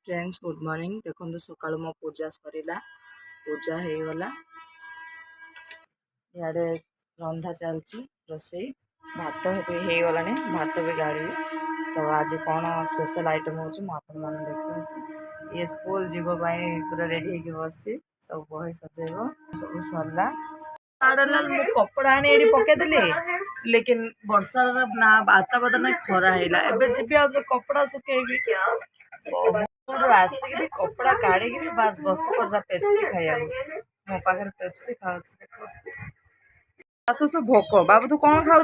Friends good morning. देखो सका मो पूजा सरला, पूजा हो गला। इे रंधा चलती रोसई, भात हो गला, भात भी गाड़ी। तो आज कौन स्पेशल आइटम हो देखिए। ये स्कूल जीव पूरा रेडी हो बस सब बही सजेब सब सरला। कपड़ा आनी पकईदेली लेकिन वर्षा ना बाताबता ना खरा है जी कपड़ा सुखेबी आसिक कपड़ा काढ़ी बास बस कर पेप्सी खाया मो पाखे पेप्सी खाऊ आसु भोक। बाबू तू कौन खाऊ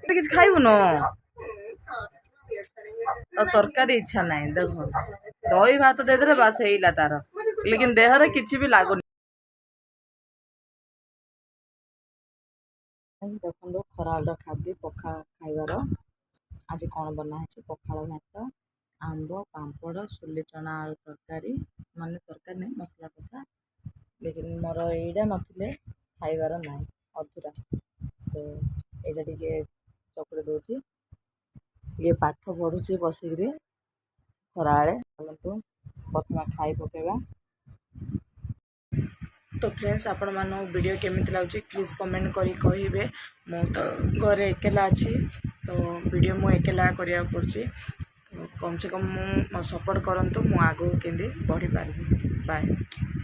कि खाइबुन तो तरकारी इच्छा ना देख दही भात देदे बास है तार लेकिन देहरे किसी भी लगुन। देखो खराल खाद्य पखा खाइबार आज कौन बनाई पखाड़ भात आंब पांपड़ सुली चना आलू तरकारी मान तरकारी नहीं मसला कषा लेकिन मोर यहीटा नथिले खाइबार ना अधूरा तो यहाँ टे चकुड़ी दूसरी ये पाठ पढ़ुची बसिक खराए चलतु प्रथम खाई पकेगा। तो फ्रेंड्स आपण मान वीडियो केमी लगे प्लीज कमेंट करी कहे। मु तो घरे एकेला अच्छी तो वीडियो मु एकेला करिया पड़ची तो कम से कम मु सपोर्ट करंतु मु आगो केंदी बढ़ी पारबी। बाय।